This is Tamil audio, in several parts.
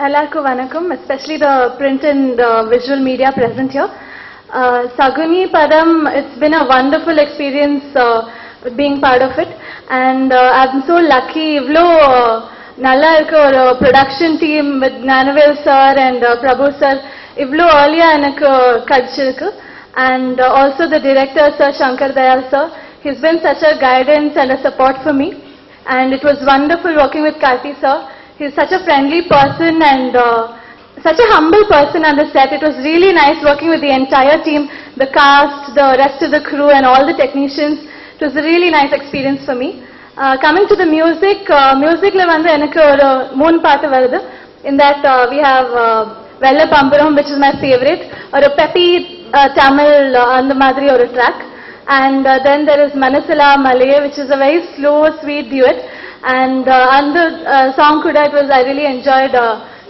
Hello, Vanakkam, especially the print and visual media present here. Saguni Padam, it's been a wonderful experience being part of it, and I'm so lucky. Ivlo nalla irukku production team with Gnanavel sir and Prabhu sir. Ivlo earlier enakku kadichirukku, and also the director sir Shankar Dayal sir. He's been such a guidance and a support for me, and it was wonderful working with Karthi sir. He's such a friendly person and such a humble person on the set. It was really nice working with the entire team, the cast, the rest of the crew and all the technicians. It was a really nice experience for me. Coming to the music, musicல வந்து எனக்கு ஒரு 3 பாட்டு வருது. In that we have Vella Pampuram, which is my favorite, ஒரு peppy Tamil அந்த மாதிரி ஒரு track. And then there is Manasala Malaye, which is a very slow, sweet duet. And the song Kuda, I really enjoyed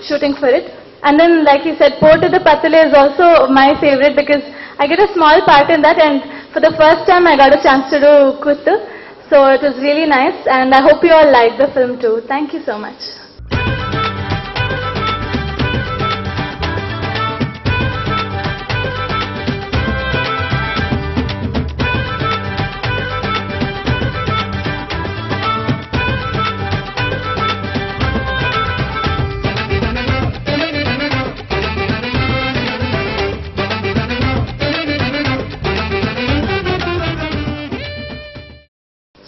shooting for it. And then, like he said, Portu the Patale is also my favorite because I get a small part in that, and for the first time I got a chance to do Kuttu. So it was really nice, and I hope you all like the film too. Thank you so much.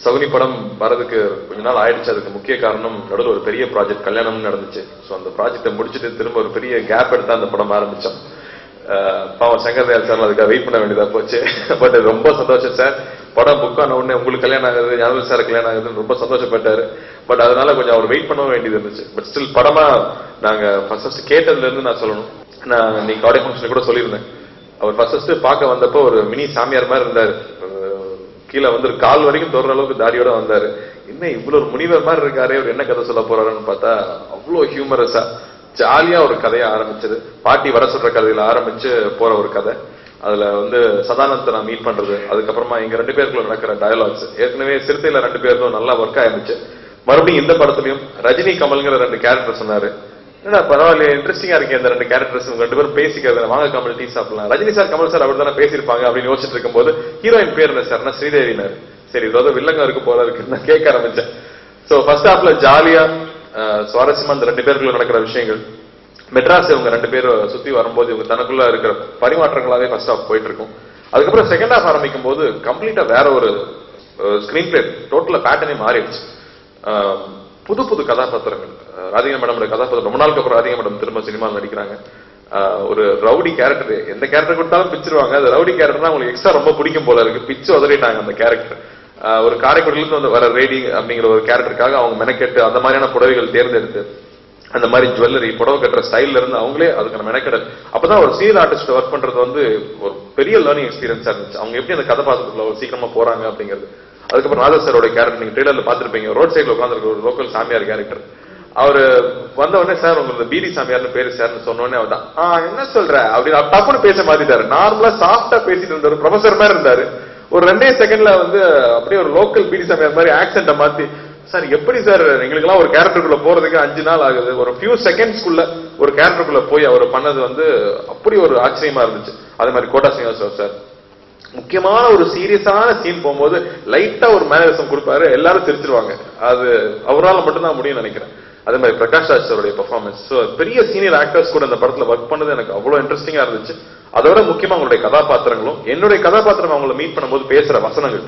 Shakuni படம் வரதுக்கு கொஞ்ச நாள் ஆயிடுச்சு. அதுக்கு முக்கிய காரணம் நடுவில் ஒரு பெரிய ப்ராஜெக்ட் கல்யாணம் நடந்துச்சு. ஸோ அந்த ப்ராஜெக்டை முடிச்சுட்டு திரும்ப ஒரு பெரிய கேப் எடுத்து அந்த படம் ஆரம்பிச்சோம். பாவம் சங்கர் தயாள் சார் அதுக்காக வெயிட் பண்ண வேண்டியதா போச்சு. பட் ரொம்ப சந்தோஷம் சார், படம் புக் ஆன உடனே உங்களுக்கு கல்யாணம் ஆகுது, ஞானவேல் சார் கல்யாணம் ஆகுதுன்னு ரொம்ப சந்தோஷப்பட்டாரு. பட் அதனால கொஞ்சம் அவர் வெயிட் பண்ண வேண்டியது இருந்துச்சு. பட் ஸ்டில் படமா நாங்க ஃபர்ஸ்ட் கேட்டதுல இருந்து நான் சொல்லணும், நான் நீங்க ஆடியோ ஃபங்க்ஷன் கூட சொல்லியிருந்தேன், அவர் ஃபர்ஸ்ட் பார்க்க வந்தப்போ ஒரு மினி சாமியார் மாதிரி இருந்தாரு. கீழே வந்து கால் வரைக்கும் தோற அளவுக்கு தாடியோட வந்தாரு. இன்னும் இவ்வளவு ஒரு முனிவர் மாதிரி இருக்காரு, அவர் என்ன கதை சொல்ல போறாருன்னு பார்த்தா அவ்வளோ ஹியூமரஸா ஜாலியா ஒரு கதையை ஆரம்பிச்சது. பாட்டி வர சொல்ற கதையில ஆரம்பிச்சு போற ஒரு கதை. அதுல வந்து சதானந்த நான் மீட் பண்றது, அதுக்கப்புறமா எங்க 2 பேருக்குள்ள நடக்கிற டயலாக்ஸ், ஏற்கனவே சிறுத்தையில 2 பேரும் நல்லா ஒர்க் ஆயிருந்துச்சு. மறுபடியும் இந்த படத்துலயும் ரஜினி கமல்ங்கிற 2 கேரக்டர் சொன்னாரு. ஏன்னா பரவாயில்ல, இன்ட்ரெஸ்டிங்கா இருக்கு இந்த 2 கேரக்டர்ஸ் 2 பேரும் பேசிக்கிறது. வாங்க கமல் டீ சாப்பிடலாம், ரஜினி சார் கமல் சார் அவர் தானே பேசியிருப்பாங்க அப்படின்னு யோசிச்சுட்டு இருக்கும்போது ஹீரோயின் பேர் என்ன சார்னா ஸ்ரீதேவினாரு. சரி ஏதாவது வில்லங்க இருக்கு போல இருக்கு நான் கேட்க ஆரம்பிச்சேன். சோ ஃபர்ஸ்ட் ஹாஃப்ல ஜாலியா சுவாரஸ்யமா இந்த 2 பேருக்குள்ள நடக்கிற விஷயங்கள், மெட்ராஸ் இவங்க 2 பேரும் சுத்தி வரும்போது இவங்க தனக்குள்ள இருக்கிற பரிமாற்றங்களாவே ஃபர்ஸ்ட் ஹாஃப் போயிட்டு இருக்கும். அதுக்கப்புறம் செகண்ட் ஹாஃப் ஆரம்பிக்கும் போது கம்ப்ளீட்டா வேற ஒரு ஸ்கிரீன் பிளே, டோட்டலா பேட்டர்னே மாறிடுச்சு. புது புது கதாபாத்திரங்கள், ராதிகா மேடமோட கதாபாத்திரம் ரொம்ப நாளுக்கு அப்புறம் ராதிகா மேடம் திரும்ப சினிமாவில் நடிக்கிறாங்க. ஒரு ரவுடி கேரக்டர், எந்த கேரக்டர் கொடுத்தாலும் பிச்சிருவாங்க. அது ரவுடி கேரக்டர்னா உங்களுக்கு எக்ஸ்ட்ரா ரொம்ப பிடிக்கும் போல இருக்கு, பிச்சு உதறிட்டாங்க அந்த கேரக்டர். ஒரு காரைக்குடியில இருந்து வந்து வர ரேடி அப்படிங்கிற ஒரு கேரக்டருக்காக அவங்க மெனக்கெட்டு அந்த மாதிரியான புடவைகள் தேர்ந்தெடுத்து அந்த மாதிரி ஜுவல்லரி புடவை கட்டுற ஸ்டைல்ல இருந்து அவங்களே அதுக்கான மெனக்கெடல். அப்பதான் ஒரு சீரியல் ஆர்டிஸ்ட் ஒர்க் பண்றது வந்து ஒரு பெரிய லேர்னிங் எக்ஸ்பீரியன்ஸா இருந்துச்சு. அவங்க எப்படி அந்த கதாபாத்திரத்துல சீக்கிரமா போறாங்க அப்படிங்கிறது. அதுக்கப்புறம் ராஜா சாரோட கேரக்டர் நீங்க ட்ரெய்லர்ல பாத்துருப்பீங்க, ரோட் சைட்ல உட்காந்துருக்க ஒரு லோக்கல் சாமியார் கேரக்டர். அவரு வந்த உடனே சார் உங்களுக்கு பீடி சாமியார்னு பேரு சார்னு சொன்ன உடனே அவர் தான் என்ன சொல்ற அப்படின்னு டப்புன்னு பேச மாத்திட்டாரு. நார்மலா சாஃப்டா பேசிட்டு இருந்தாரு, ப்ரொஃபசர் மாதிரி இருந்தாரு. ஒரு 2 செகண்ட்ல வந்து அப்படியே ஒரு லோக்கல் பீடி சாமியார் மாதிரி ஆக்சென்ட மாத்தி, சார் எப்படி சார் எங்களுக்கு எல்லாம் ஒரு கேரக்டருக்குள்ள போறதுக்கு 5 நாள் ஆகுது, ஒரு ஃபியூ செகண்ட்ஸ்குள்ள ஒரு கேரக்டருக்குள்ள போய் அவர் பண்ணது வந்து அப்படி ஒரு ஆச்சரியமா இருந்துச்சு. அதே மாதிரி கோட்டா சீனிவாசராவ் சார் முக்கியமான ஒரு சீரியஸான சீன் போகும்போது லைட்டா ஒரு மேனரிசம் கொடுப்பாரு, எல்லாரும் சிரிச்சிருவாங்க. அது அவரால் மட்டும்தான் முடியும்னு நினைக்கிறேன். அதே மாதிரி பிரகாஷ் ராஜ் சாரோட பெர்ஃபார்மன்ஸ், பெரிய சீனியர் ஆக்டர்ஸ் கூட இந்த படத்துல ஒர்க் பண்ணது எனக்கு அவ்வளவு இன்ட்ரெஸ்டிங்கா இருந்துச்சு. அதோட முக்கியமா அவங்களுடைய கதாபாத்திரங்களும், என்னுடைய கதாபாத்திரம் அவங்களை மீட் பண்ணும்போது பேசுற வசனங்கள்.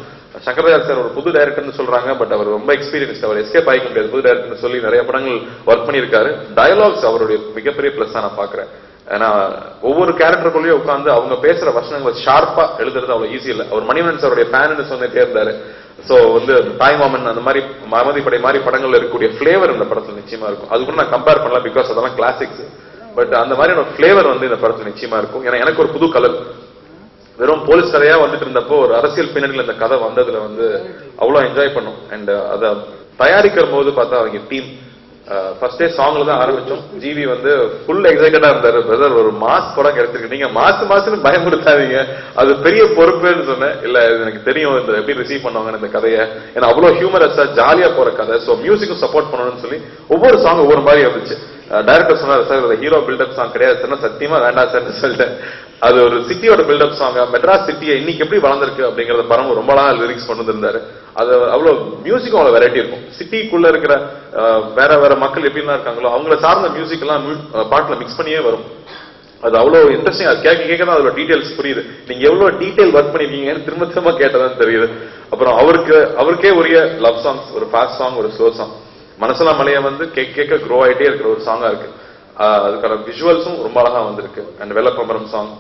சங்கர்தயாள் சார் ஒரு புது டைரக்டர்னு சொல்றாங்க, பட் அவர் ரொம்ப எக்ஸ்பீரியன்ஸ், அவர் எஸ்கேப் ஆகிக்க முடியாது புது டைரக்டர்னு சொல்லி நிறைய படங்கள் ஒர்க் பண்ணியிருக்காரு. டயலாக்ஸ் அவருடைய மிகப்பெரிய பிளஸ் நான் பாக்குறேன். ஏன்னா ஒவ்வொரு கேரக்டருக்குள்ளேயே உட்காந்து அவங்க பேசுற வசனங்களை ஷார்ப்பா எழுதுறது அவ்வளவு ஈஸி இல்லை. அவர் மணிவண்ணன் சாருடைய ஃபேன்னு சொன்னே இருந்தாரு. சோ வந்து தாய்மாமன் அந்த மாதிரி மமதிப்படை மாதிரி படங்கள்ல இருக்கக்கூடிய பிளேவர் இந்த படத்துல நிச்சயமா இருக்கும். அது கூட நான் கம்பேர் பண்ணலாம், பிகாஸ் அதெல்லாம் கிளாசிக்ஸ். பட் அந்த மாதிரியான பிளேவர் வந்து இந்த படத்துல நிச்சயமா இருக்கும். ஏன்னா எனக்கு ஒரு புது கலர், வெறும் போலீஸ் கதையா வந்துட்டு இருந்தப்போ ஒரு அரசியல் பின்னணியில் இந்த கதை வந்ததுல வந்து அவ்வளவு என்ஜாய் பண்ணும். அண்ட் அதை தயாரிக்கிற போது பார்த்தா அவங்க டீம் ஃபர்ஸ்ட் டே சாங்ல தான் ஆரம்பிச்சோம். ஜிவி வந்து ஃபுல் எக்ஸைட்டடா இருந்தாரு, பிரதர் ஒரு மாஸ் படம் கிடைச்சிருக்கு, நீங்க மாசுன்னு பயமுறுத்தாதீங்க, அது பெரிய பொறுப்புன்னு சொன்னேன். இல்ல எனக்கு தெரியும் இந்த எப்படி ரிசீவ் பண்ணுவாங்க இந்த கதையை, ஏன்னா அவ்வளவு ஹியூமரஸா ஜாலியா போற கதை. சோ மியூசிக்கும் சப்போர்ட் பண்ணணும்னு சொல்லி ஒவ்வொரு சாங் ஒவ்வொரு மாதிரி இருந்துச்சு. டைரக்டர் சொன்னார் சார் ஹீரோ பில்டப் சாங் கிடையாது சார், சத்தியமா வேண்டாம் சார் சொல்லிட்டேன். அது ஒரு சிட்டியோட பில்டப் சாங். மெட்ராஸ் சிட்டியை இன்னைக்கு எப்படி வளர்ந்துருக்கு அப்படிங்கறத படம் ரொம்ப அழகா லிரிக்ஸ் கொண்டு வந்திருந்தாரு. அது அவ்வளவு மியூசிக்கும் அவ்வளவு வெரைட்டி இருக்கும். சிட்டிக்குள்ள இருக்கிற வேற வேற மக்கள் எப்படிலாம் இருக்காங்களோ அவங்கள சார்ந்த மியூசிக் எல்லாம் பாட்டுல மிக்ஸ் பண்ணியே வரும். அது அவ்வளவு இன்ட்ரெஸ்டிங். அது கேட்க தான் அதோட டீடைல்ஸ் புரியுது. நீங்க எவ்வளவு டீடைல் ஒர்க் பண்ணிருக்கீங்கன்னு திரும்ப திரும்ப கேட்டதான் தெரியுது. அப்புறம் அவருக்கே உரிய லவ் சாங்ஸ், ஒரு ஃபாஸ்ட் சாங், ஒரு ஸ்லோ சாங். மனசுலாம் மலைய வந்து கேட்க க்ரோ ஆயிட்டே இருக்கிற ஒரு சாங்கா இருக்கு. அதுக்கான விஷுவல்ஸும் ரொம்ப அழகா வந்திருக்கு. அண்ட் வெள்ளப்பமரம் சாங்,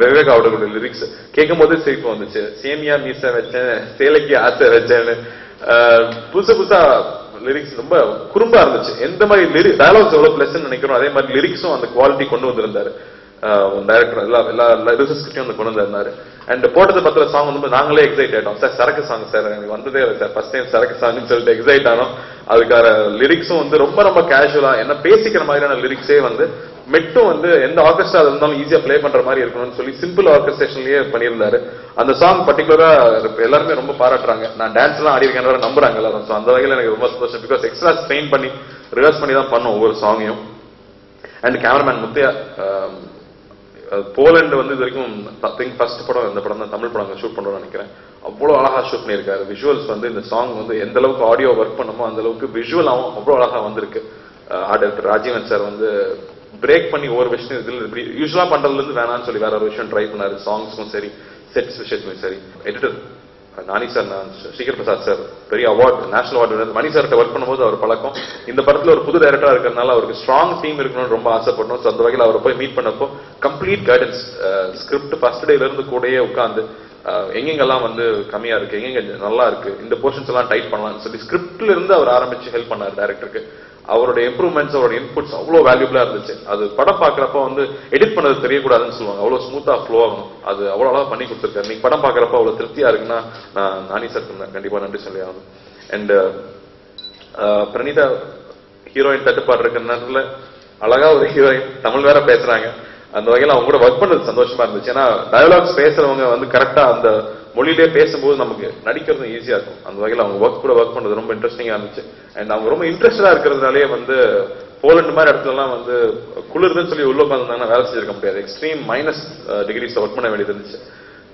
விவேக் அவர்களோட லிரிக்ஸ் கேட்கும் போதே சிரிப்பு வந்துச்சு. சேமியா மீச வச்சேன், சேலைக்கு ஆசை வச்சேன்னு புதுசா லிரிக்ஸ் ரொம்ப குறும்பா இருந்துச்சு. எந்த மாதிரி டயலாக்ஸ் எவ்வளவு பிளஸ் நினைக்கிறோம் அதே மாதிரி லிரிக்ஸும் அந்த குவாலிட்டி கொண்டு வந்திருந்தாரு டைரக்டர். எல்லா லிரிக்ஸ்கிட்டையும் வந்து கொண்டு வந்திருந்தாரு. அண்ட் போட்டது பத்திர சாங் வந்து நாங்களே எக்ஸைட் ஆயிட்டோம். சார் சரக்கு சாங் சார் எனக்கு வந்ததே இல்லை சார், ஃபர்ஸ்ட் டைம் சரக்கு சாங்னு சொல்லிட்டு எக்ஸைட் ஆனோம். அதுக்கான லிரிக்ஸும் வந்து ரொம்ப ரொம்ப கேஷுவலா என்ன பேசிக்கிற மாதிரியான லிரிக்ஸே வந்து மெட்டும் வந்து எந்த ஆர்கெஸ்ட்ரா இருந்தாலும் ஈஸியா பிளே பண்ற மாதிரி இருக்கணும்னு சொல்லி சிம்பிள் ஆர்கெஸ்ட்ரேஷன்லயே பண்ணியிருந்தாரு. அந்த சாங் பர்டிகுலரா எல்லாருமே ரொம்ப பாராட்டுறாங்க. நான் டான்ஸ் எல்லாம் ஆடி இருக்கேன் நம்புறாங்க எல்லாரும். ஸோ அந்த வகையில் எனக்கு ரொம்ப சந்தோஷம். பிகாஸ் எக்ஸ்ட்ரா ஸ்ட்ரெயின் பண்ணி ரிஹர்ஸ் பண்ணி தான் பண்ணோம் ஒவ்வொரு சாங்கையும். அண்ட் கேமராமேன் முத்தையா, போலண்ட் வந்து இது வரைக்கும் ஃபர்ஸ்ட் படம் இந்த படம் தான் தமிழ் படம் ஷூட் பண்றோம்னு நினைக்கிறேன். அவ்வளவு அழகா ஷூட் பண்ணியிருக்காரு. விஷுவல்ஸ் வந்து இந்த சாங் வந்து எந்த அளவுக்கு ஆடியோ ஒர்க் பண்ணமோ அந்த அளவுக்கு விஷுவலாகவும் அவ்வளவு அழகா வந்திருக்கு. ஆர்டர் ராஜீவன் சார் வந்து பிரேக் பண்ணி ஒவ்வொரு விஷயம் இதுல இப்படி யூஸ்வலா பண்றதுல இருந்து வேணாம்னு சொல்லி வேற ஒரு விஷயம் ட்ரை பண்ணாரு. சாங்ஸ்க்கும் சரி, செட்ஸ் விஷயத்துக்கும் சரி. எடிட்டர் நானி சார், ஸ்ரீகர் பிரசாத் சார், பெரிய அவார்ட், நேஷனல் அவார்டு. மணி சார்கிட்ட ஒர்க் பண்ணும்போது அவர் பழக்கம். இந்த படத்துல ஒரு புது டைரக்டரா இருக்கிறதுனால அவருக்கு ஸ்ட்ராங் டீம் இருக்கணும்னு ரொம்ப ஆசைப்படணும். அந்த வகையில் அவரை போய் மீட் பண்ணப்போ கம்ப்ளீட் கைடன்ஸ், ஸ்கிரிப்ட் ஃபர்ஸ்ட் டேல இருந்து கூடயே உட்காந்து எங்கெங்கெல்லாம் வந்து கம்மியா இருக்கு, எங்கெங்க நல்லா இருக்கு, இந்த போர்ஷன்ஸ் எல்லாம் டைட் பண்ணலாம்னு சொல்லி ஸ்கிரிப்ட்ல இருந்து அவர் ஆரம்பிச்சு ஹெல்ப் பண்ணார் டைரக்டருக்கு. அவருடைய இம்ப்ரூவ்மெண்ட்ஸ், அவருடைய இன்புட்ஸ் அவ்வளவு வேல்யூபிளா இருந்துச்சு. அது படம் பாக்குறப்ப வந்து எடிட் பண்ணது தெரியக்கூடாதுன்னு சொல்லுவாங்க. அவ்வளவு ஸ்மூத்தா ஃப்ளோ ஆகணும். அது அவ்வளவு அழகா பண்ணி கொடுத்துருக்காரு. நீங்க படம் பாக்குறப்ப அவ்வளவு திருப்தியா இருக்குன்னா நான் நானி சார் கண்டிப்பா நன்றி சொல்லி ஆகணும். அண்ட் பிரணீதா ஹீரோயின் தட்டுப்பாடு இருக்கிற நேரத்துல அழகா ஒரு ஹீரோயின் தமிழ் வேற பேசுறாங்க. அந்த வகையில அவங்க கூட ஒர்க் பண்ணது சந்தோஷமா இருந்துச்சு. ஏன்னா டயலாக்ஸ் பேசுறவங்க வந்து கரெக்டா அந்த மொழியிலே பேசும்போது நமக்கு நடிக்கிறது ஈஸியா இருக்கும். அந்த வகையில் அவங்க ஒர்க் பண்றது ரொம்ப இன்ட்ரெஸ்டிங்கா இருந்துச்சு. அண்ட் அவங்க ரொம்ப இன்ட்ரெஸ்டடா இருக்கிறதுனாலே வந்து போலண்ட் மாதிரி இடத்துலலாம் வந்து குளிர்னு சொல்லி உள்ள உட்காந்துருந்தாங்கன்னா வேலை செஞ்சிருக்க முடியாது. எக்ஸ்ட்ரீம் -டிகிரிஸ் ஒர்க் பண்ண வேண்டியது இருந்துச்சு.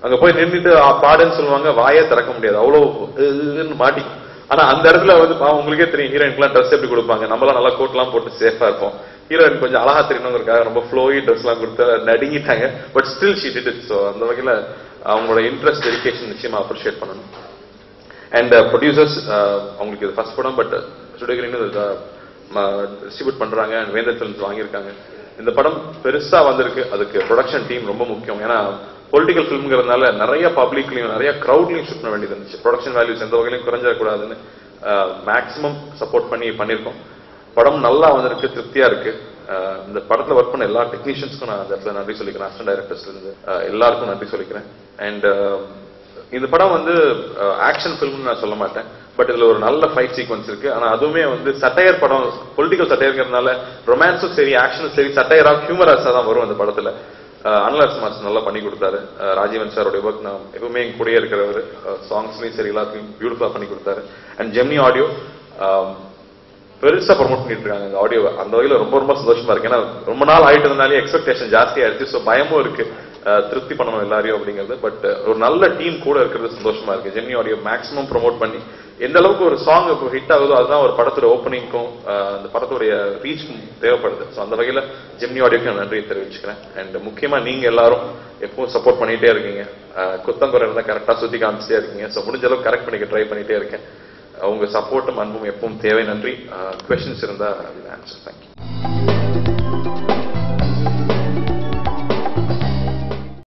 அங்க போய் நின்றுட்டு பாடுன்னு சொல்லுவாங்க, வாயே திறக்க முடியாது, அவ்வளவு மாட்டிக்கும். ஆனா அந்த இடத்துல வந்து உங்களுக்கே தெரியும் ஹீரோயின்க்குலாம் ட்ரெஸ் எப்படி கொடுப்பாங்க. நம்மளாம் நல்லா கோட் எல்லாம் போட்டு சேஃபா இருப்போம். ஹீரோயின் கொஞ்சம் அழகா தெரியணுங்கிறதுக்காக ரொம்ப ஃப்ளோயி ட்ரெஸ் எல்லாம் கொடுத்து நடுங்கிட்டாங்க. But still she did it. So அந்த வகையில அவங்களோட இன்ட்ரெஸ்ட், டெடிகேஷன் நிச்சயமா அப்ரிஷியேட் பண்ணணும். அண்ட் ப்ரொடியூசர்ஸ், அவங்களுக்கு இது ஃபர்ஸ்ட் படம், பட் ஸ்டுடியோ கிரீன் டிஸ்ட்ரிபியூட் பண்றாங்க. அண்ட் வேந்தர் ஃபிலிம்ஸ் வாங்கியிருக்காங்க. இந்த படம் பெருசா வந்திருக்கு. அதுக்கு ப்ரொடக்ஷன் டீம் ரொம்ப முக்கியம். ஏன்னா பொலிட்டிக்கல் ஃபிலிம்ங்கிறதுனால நிறைய பப்ளிக்லையும் நிறைய கிரௌட்லையும் ஷூட் பண்ண வேண்டியது இருந்துச்சு. ப்ரொடக்ஷன் வேல்யூஸ் எந்த வகையிலும் குறைஞ்சிடக்கூடாதுன்னு மேக்ஸிமம் சப்போர்ட் பண்ணியிருக்கோம். படம் நல்லா வந்திருக்கு, திருப்தியா இருக்கு. இந்த படத்துல ஒர்க் பண்ண எல்லா டெக்னீஷியன்ஸ்க்கும் நான் அந்த இடத்துல நன்றி சொல்லிக்கிறேன். அசிஸ்டன்ட் டைரக்டர்ஸ்ல இருந்து எல்லாருக்கும் நன்றி சொல்லிக்கிறேன். அண்ட் இந்த படம் வந்து ஆக்ஷன் பிலிம்னு நான் சொல்ல மாட்டேன். பட் இதுல ஒரு நல்ல ஃபைட் சீக்வன்ஸ் இருக்கு. ஆனா அதுவுமே வந்து சட்டையர் படம், பொலிட்டிக்கல் சட்டையர்ங்கிறதுனால ரொமான்ஸும் சரி, ஆக்ஷனும் சரி, சட்டையரா ஹியூமரஸா தான் வரும் அந்த படத்துல. அனலர்ஸ் மாஸ்டர் நல்லா பண்ணி கொடுத்தாரு. ராஜீவன் சாரோட ஒர்க் நான் எப்பவுமே எங்க கூடயே இருக்கிறவர். சாங்ஸ்லயும் சரி எல்லாத்தையும் பியூட்டிஃபுல்லா பண்ணி கொடுத்தாரு. அண்ட் ஜெமினி ஆடியோ பெருசா ப்ரொமோட் பண்ணிட்டு இருக்காங்க அந்த ஆடியோவை. அந்த வகையில ரொம்ப ரொம்ப சந்தோஷமா இருக்கு. ஏன்னா ரொம்ப நாள் ஆயிட்டு இருந்தாலே எக்ஸ்பெக்டேஷன் ஜாஸ்தி ஆயிடுச்சு. ஸோ பயமும் இருக்கு, திருப்தி பண்ணணும் எல்லாரையும் அப்படிங்கிறது. பட் ஒரு நல்ல டீம் கூட இருக்கிறது சந்தோஷமா இருக்கு. ஜெமினி ஆடியோ மேக்ஸிமம் ப்ரொமோட் பண்ணி எந்த அளவுக்கு ஒரு சாங் இப்போ ஹிட் ஆகுதோ அதுதான் ஒரு படத்தோட ஓப்பனிங்க்கும் அந்த படத்துடைய ரீச்சுக்கும் தேவைப்படுது. ஸோ அந்த வகையில ஜெமினி ஆடியோக்கு நான் நன்றியை தெரிவிச்சுக்கிறேன். அண்ட் முக்கியமா நீங்க எல்லாரும் எப்பவும் சப்போர்ட் பண்ணிட்டே இருக்கீங்க. குத்தங்குறை இருந்தா கரெக்டா சுத்தி காமிச்சிட்டே இருக்கீங்க. ஸோ முடிஞ்ச அளவுக்கு கரெக்ட் பண்ணிக்க ட்ரை பண்ணிட்டே இருக்கேன். உங்க சப்போர்ட்டும் அன்பும் எப்பவும் தேவை. நன்றி. கொஸ்டின்ஸ் இருந்தா ஆன்சர். தேங்க்யூ.